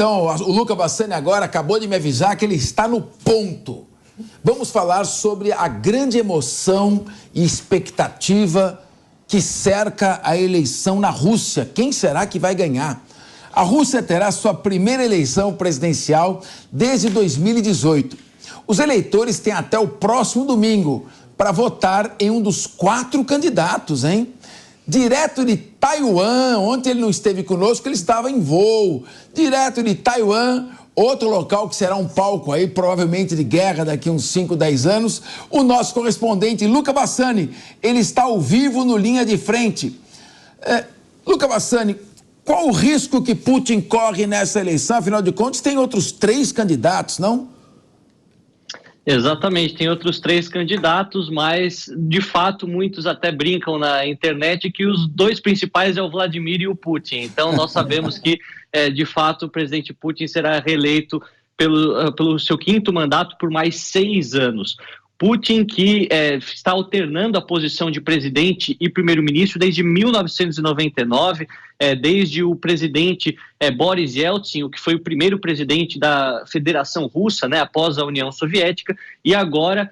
Então, o Luca Bassani agora acabou de me avisar que ele está no ponto. Vamos falar sobre a grande emoção e expectativa que cerca a eleição na Rússia. Quem será que vai ganhar? A Rússia terá sua primeira eleição presidencial desde 2018. Os eleitores têm até o próximo domingo para votar em um dos 4 candidatos, hein? Direto de Taiwan, ontem ele não esteve conosco, ele estava em voo. Direto de Taiwan, outro local que será um palco aí, provavelmente de guerra daqui a uns 5, 10 anos, o nosso correspondente Luca Bassani, ele está ao vivo no Linha de Frente. Luca Bassani, qual o risco que Putin corre nessa eleição? Afinal de contas, tem outros 3 candidatos, não? Exatamente, tem outros 3 candidatos, mas de fato muitos até brincam na internet que os 2 principais é o Vladimir e o Putin. Então nós sabemos que de fato o presidente Putin será reeleito pelo seu 5º mandato por mais 6 anos. Putin, que está alternando a posição de presidente e primeiro-ministro desde 1999, desde o presidente Boris Yeltsin, o que foi o primeiro presidente da Federação Russa, né, após a União Soviética, e agora,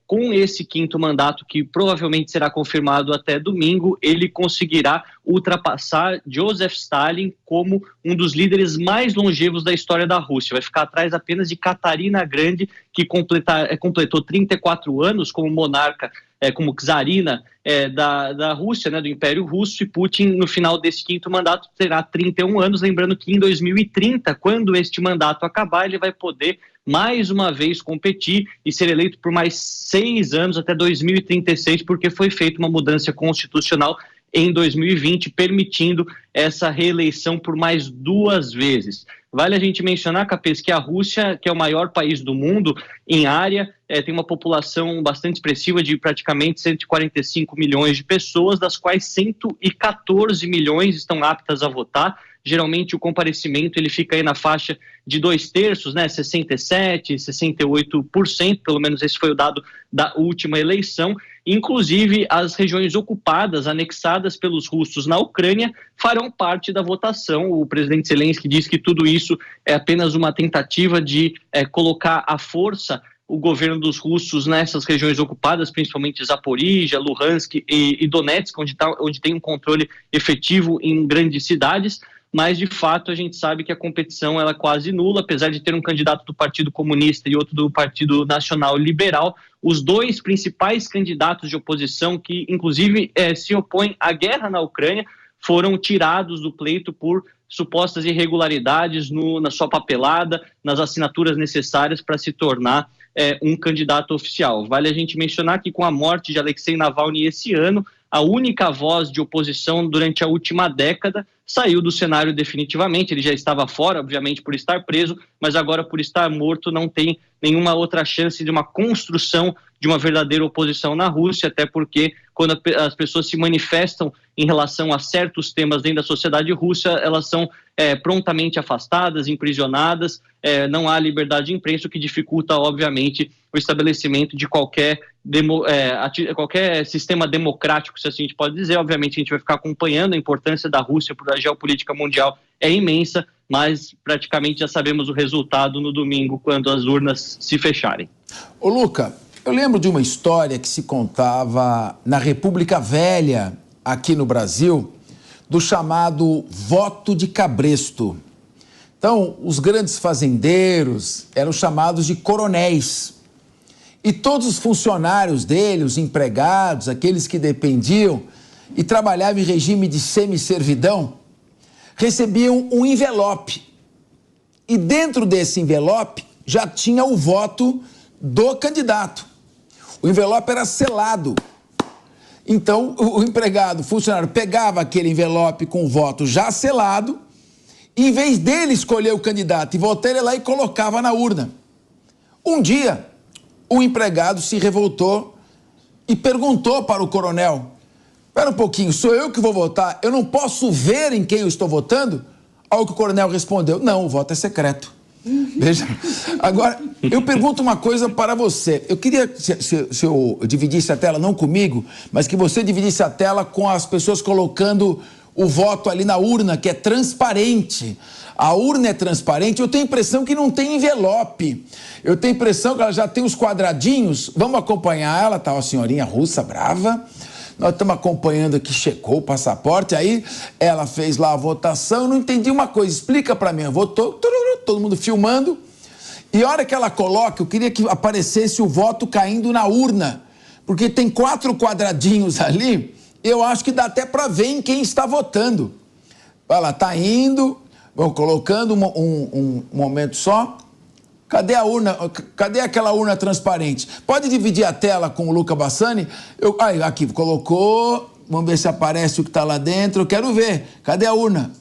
com esse 5º mandato, que provavelmente será confirmado até domingo, ele conseguirá ultrapassar Joseph Stalin como um dos líderes mais longevos da história da Rússia. Vai ficar atrás apenas de Catarina Grande, que completou 34 anos como monarca, como czarina da Rússia, né, do Império Russo, e Putin, no final desse 5º mandato, terá 31 anos, lembrando que em 2030, quando este mandato acabar, ele vai poder mais uma vez competir e ser eleito por mais 6 anos, até 2036, porque foi feita uma mudança constitucional em 2020, permitindo essa reeleição por mais 2 vezes. Vale a gente mencionar, Capês, que a Rússia, que é o maior país do mundo em área, tem uma população bastante expressiva de praticamente 145 milhões de pessoas, das quais 114 milhões estão aptas a votar. Geralmente o comparecimento ele fica aí na faixa de 2/3, né, 67%, 68%, pelo menos esse foi o dado da última eleição. Inclusive, as regiões ocupadas, anexadas pelos russos na Ucrânia, farão parte da votação. O presidente Zelensky diz que tudo isso é apenas uma tentativa de colocar à força o governo dos russos nessas regiões ocupadas, principalmente Zaporizhia, Luhansk e Donetsk, onde tem um controle efetivo em grandes cidades. Mas, de fato, a gente sabe que a competição ela é quase nula, apesar de ter um candidato do Partido Comunista e outro do Partido Nacional Liberal. Os 2 principais candidatos de oposição, que inclusive se opõem à guerra na Ucrânia, foram tirados do pleito por supostas irregularidades na sua papelada, nas assinaturas necessárias para se tornar um candidato oficial. Vale a gente mencionar que com a morte de Alexei Navalny esse ano, a única voz de oposição durante a última década saiu do cenário definitivamente. Ele já estava fora, obviamente, por estar preso, mas agora, por estar morto, não tem nenhuma outra chance de uma construção de uma verdadeira oposição na Rússia, até porque quando as pessoas se manifestam em relação a certos temas dentro da sociedade russa, elas são prontamente afastadas, imprisionadas, não há liberdade de imprensa, o que dificulta, obviamente, o estabelecimento de qualquer sistema democrático, se assim a gente pode dizer. Obviamente, a gente vai ficar acompanhando. A importância da Rússia para a geopolítica mundial é imensa, mas praticamente já sabemos o resultado no domingo, quando as urnas se fecharem. Ô Luca, eu lembro de uma história que se contava na República Velha, aqui no Brasil, do chamado voto de cabresto. Então, os grandes fazendeiros eram chamados de coronéis. E todos os funcionários dele, os empregados, aqueles que dependiam e trabalhavam em regime de semi-servidão, recebiam um envelope. E dentro desse envelope já tinha o voto do candidato. O envelope era selado. Então, o empregado, o funcionário, pegava aquele envelope com o voto já selado, e em vez dele escolher o candidato e votar, ele lá e colocava na urna. Um dia, o empregado se revoltou e perguntou para o coronel: espera um pouquinho, sou eu que vou votar? Eu não posso ver em quem eu estou votando? Ao que o coronel respondeu: não, o voto é secreto. Veja, agora, eu pergunto uma coisa para você. Eu queria, se eu dividisse a tela, não comigo, mas que você dividisse a tela com as pessoas colocando o voto ali na urna, que é transparente. A urna é transparente, eu tenho a impressão que não tem envelope. Eu tenho a impressão que ela já tem os quadradinhos. Vamos acompanhar ela, tá uma senhorinha russa brava. Nós estamos acompanhando aqui, checou o passaporte, aí ela fez lá a votação. Eu não entendi uma coisa, explica para mim. Votou, todo mundo filmando. E a hora que ela coloca, eu queria que aparecesse o voto caindo na urna. Porque tem 4 quadradinhos ali, eu acho que dá até para ver em quem está votando. Ela está indo, vão colocando um momento só. Cadê a urna? Cadê aquela urna transparente? Pode dividir a tela com o Luca Bassani? Aqui, colocou. Vamos ver se aparece o que está lá dentro. Eu quero ver. Cadê a urna?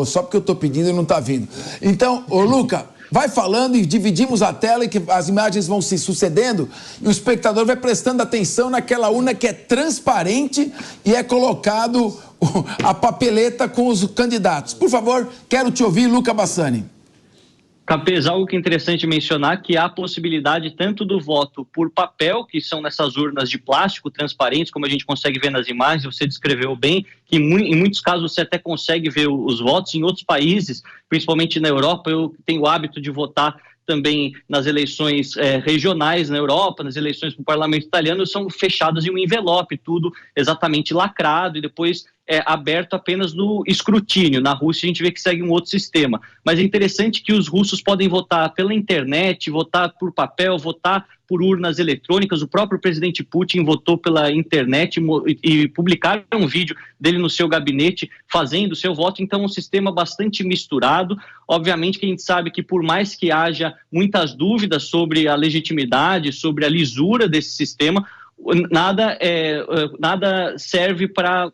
Só porque eu estou pedindo e não está vindo. Então, Luca, vai falando e dividimos a tela e que as imagens vão se sucedendo e o espectador vai prestando atenção naquela urna que é transparente e é colocado a papeleta com os candidatos. Por favor, quero te ouvir, Luca Bassani. Capês, algo que é interessante mencionar que há a possibilidade tanto do voto por papel, que são nessas urnas de plástico transparentes, como a gente consegue ver nas imagens, você descreveu bem, que em muitos casos você até consegue ver os votos. Em outros países, principalmente na Europa, eu tenho o hábito de votar também nas eleições regionais na Europa, nas eleições para o parlamento italiano, são fechadas em um envelope, tudo exatamente lacrado e depois aberto apenas no escrutínio. Na Rússia a gente vê que segue um outro sistema. Mas é interessante que os russos podem votar pela internet, votar por papel, votar por urnas eletrônicas. O próprio presidente Putin votou pela internet e publicaram um vídeo dele no seu gabinete fazendo o seu voto. Então é um sistema bastante misturado. Obviamente que a gente sabe que por mais que haja muitas dúvidas sobre a legitimidade, sobre a lisura desse sistema, nada serve para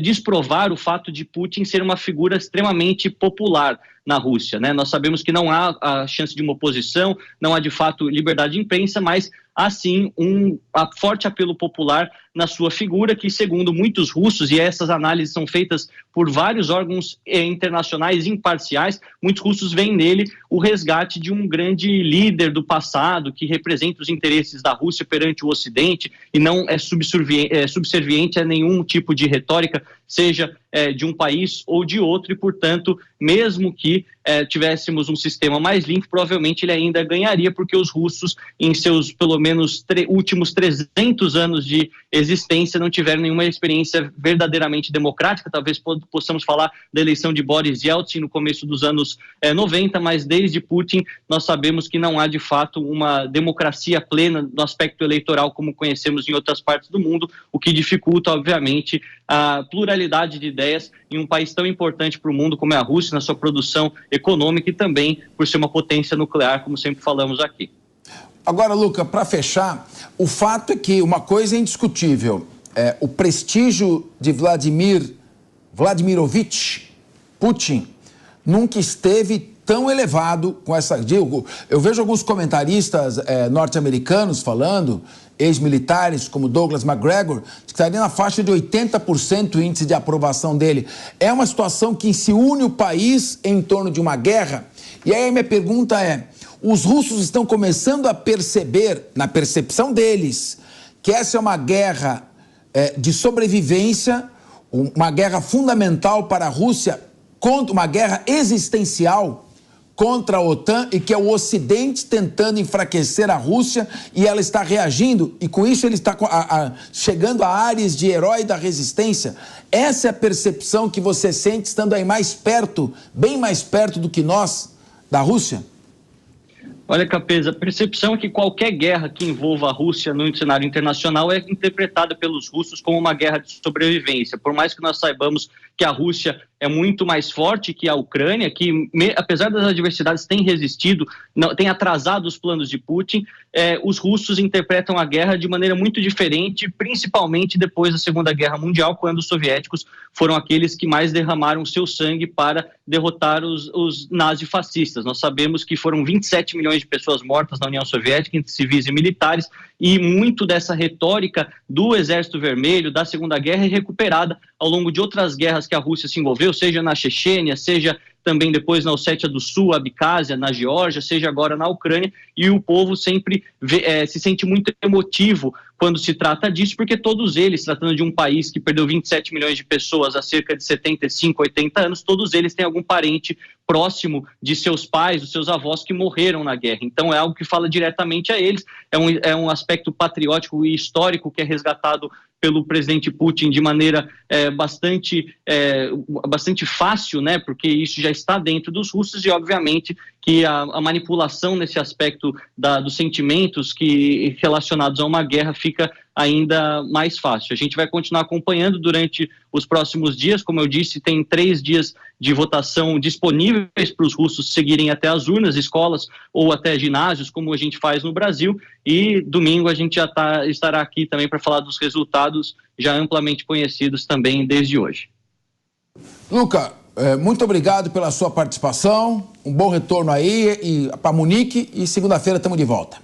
desprovar o fato de Putin ser uma figura extremamente popular na Rússia, né? Nós sabemos que não há a chance de uma oposição, não há de fato liberdade de imprensa, mas há sim um forte apelo popular na sua figura, que segundo muitos russos, e essas análises são feitas por vários órgãos internacionais imparciais, muitos russos veem nele o resgate de um grande líder do passado, que representa os interesses da Rússia perante o Ocidente e não é subserviente a nenhum tipo de retórica, seja de um país ou de outro, e portanto, mesmo que tivéssemos um sistema mais limpo, provavelmente ele ainda ganharia, porque os russos, em seus pelo menos últimos 300 anos de existência, não tiveram nenhuma experiência verdadeiramente democrática. Talvez possamos falar da eleição de Boris Yeltsin no começo dos anos 90, mas desde Putin nós sabemos que não há de fato uma democracia plena no aspecto eleitoral como conhecemos em outras partes do mundo, o que dificulta, obviamente, a pluralidade de ideias em um país tão importante para o mundo como é a Rússia, na sua produção econômica e também por ser uma potência nuclear, como sempre falamos aqui. Agora, Luca, para fechar, o fato é que uma coisa é indiscutível, o prestígio de Vladimirovich Putin nunca esteve tão elevado com essa... Eu vejo alguns comentaristas norte-americanos falando, ex-militares como Douglas McGregor, que estaria na faixa de 80% o índice de aprovação dele. É uma situação que se une o país em torno de uma guerra. E aí a minha pergunta é, os russos estão começando a perceber, na percepção deles, que essa é uma guerra de sobrevivência, uma guerra fundamental para a Rússia, uma guerra existencial contra a OTAN, e que é o Ocidente tentando enfraquecer a Rússia, e ela está reagindo, e com isso ele está chegando a áreas de herói da resistência. Essa é a percepção que você sente estando aí mais perto, bem mais perto do que nós, da Rússia? Olha, Capês, a percepção é que qualquer guerra que envolva a Rússia no cenário internacional é interpretada pelos russos como uma guerra de sobrevivência. Por mais que nós saibamos que a Rússia é muito mais forte que a Ucrânia, que apesar das adversidades tem resistido, tem atrasado os planos de Putin, os russos interpretam a guerra de maneira muito diferente, principalmente depois da Segunda Guerra Mundial, quando os soviéticos foram aqueles que mais derramaram seu sangue para derrotar os nazifascistas. Nós sabemos que foram 27 milhões de pessoas mortas na União Soviética, entre civis e militares, e muito dessa retórica do Exército Vermelho, da Segunda Guerra, é recuperada ao longo de outras guerras que a Rússia se envolveu, seja na Chechênia, seja também depois na Ossétia do Sul, Abcásia, na Geórgia, seja agora na Ucrânia, e o povo sempre se sente muito emotivo quando se trata disso, porque todos eles, tratando de um país que perdeu 27 milhões de pessoas há cerca de 75, 80 anos, todos eles têm algum parente próximo de seus pais, dos seus avós que morreram na guerra. Então é algo que fala diretamente a eles, é um aspecto patriótico e histórico que é resgatado pelo presidente Putin de maneira bastante fácil, né? Porque isso já está dentro dos russos, e obviamente que a manipulação nesse aspecto dos sentimentos que relacionados a uma guerra fica ainda mais fácil. A gente vai continuar acompanhando durante os próximos dias. Como eu disse, tem 3 dias de votação disponíveis para os russos seguirem até as urnas, escolas ou até ginásios, como a gente faz no Brasil, e domingo a gente já estará aqui também para falar dos resultados já amplamente conhecidos também desde hoje. Luca, muito obrigado pela sua participação, um bom retorno aí para Munique, e segunda-feira estamos de volta.